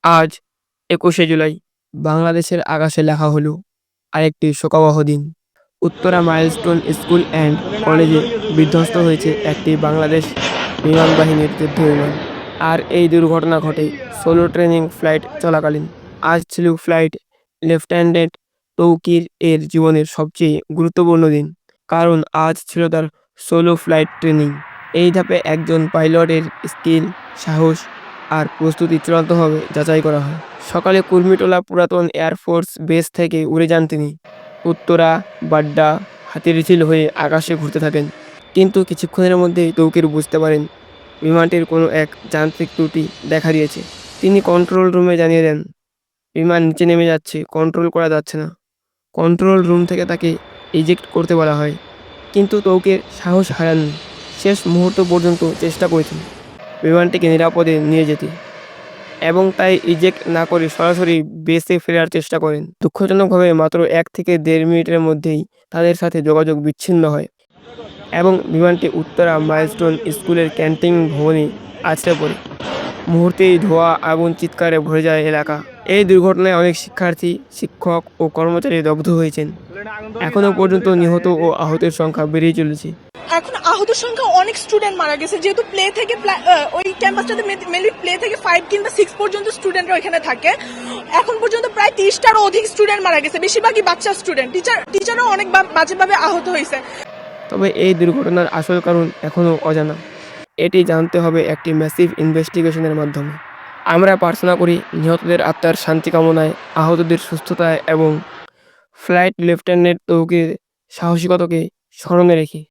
আজ ২১শে জুলাই বাংলাদেশের আকাশে লেখা হলো আরেকটি শোকাবহ দিন। উত্তরা মাইলস্টোন স্কুল অ্যান্ড কলেজে বিধ্বস্ত হয়েছে একটি বাংলাদেশ বিমান বাহিনীর যুদ্ধ বিমান। আর এই দুর্ঘটনা ঘটে সোলো ট্রেনিং ফ্লাইট চলাকালীন। আজ ছিল ফ্লাইট লেফটেন্যান্ট তৌকির এর জীবনের সবচেয়ে গুরুত্বপূর্ণ দিন, কারণ আজ ছিল তার সোলো ফ্লাইট ট্রেনিং। এই ধাপে একজন পাইলটের স্কিল, সাহস আর প্রস্তুতি চূড়ান্তভাবে যাচাই করা হয়। সকালে কুর্মিটোলা পুরাতন এয়ারফোর্স বেস থেকে উড়ে যান তিনি। উত্তরা, বাড্ডা, হাতিরঝিল হয়ে আকাশে ঘুরতে থাকেন। কিন্তু কিছুক্ষণের মধ্যেই তৌকির বুঝতে পারেন বিমানটির কোনো এক যান্ত্রিক ত্রুটি দেখা দিয়েছে। তিনি কন্ট্রোল রুমে জানিয়ে দেন, বিমান নিচে নেমে যাচ্ছে, কন্ট্রোল করা যাচ্ছে না। কন্ট্রোল রুম থেকে তাকে ইজেক্ট করতে বলা হয়, কিন্তু তৌকির সাহস হারাননি। শেষ মুহূর্ত পর্যন্ত চেষ্টা করেছেন বিমানটিকে নিরাপদে নিয়ে যেতে, এবং তাই ইজেক্ট না করে সরাসরি বেসে ফেরার চেষ্টা করেন। দুঃখজনকভাবে মাত্র ১ থেকে ১.৫ মিনিটের মধ্যেই তাদের সাথে যোগাযোগ বিচ্ছিন্ন হয় এবং বিমানটি উত্তরা মাইলস্টোন স্কুলের ক্যান্টিন ভবনে আছড়ে পড়ে। মুহূর্তেই ধোঁয়া, আগুন, চিৎকারে ভরে যায় এলাকা। এই দুর্ঘটনায় অনেক শিক্ষার্থী, শিক্ষক ও কর্মচারী দগ্ধ হয়েছেন। এখনও পর্যন্ত নিহত ও আহতের সংখ্যা বেড়েই চলেছে। এখন আহতের সংখ্যা অনেক স্টুডেন্ট মারা গেছে, যেহেতু প্লে থেকে ওই ক্যাম্পাসটাতে মেনলি প্লে থেকে 5 কিংবা 6 পর্যন্ত স্টুডেন্টরা ওইখানে থাকে। এখন পর্যন্ত প্রায় 30টারও অধিক স্টুডেন্ট মারা গেছে, বেশিরভাগই বাচ্চা স্টুডেন্ট। টিচারও অনেক বাজেভাবে আহত হয়েছে। তবে এই দুর্ঘটনার আসল কারণ এখনও অজানা। এটি জানতে হবে একটি ম্যাসিভ ইনভেস্টিগেশনের মাধ্যমে। আমরা প্রার্থনা করি নিহতদের আত্মার শান্তি কামনায়, আহতদের সুস্থতায় এবং ফ্লাইট লেফটেন্যান্ট তৌকির সাহসিকতাকে স্মরণে রেখে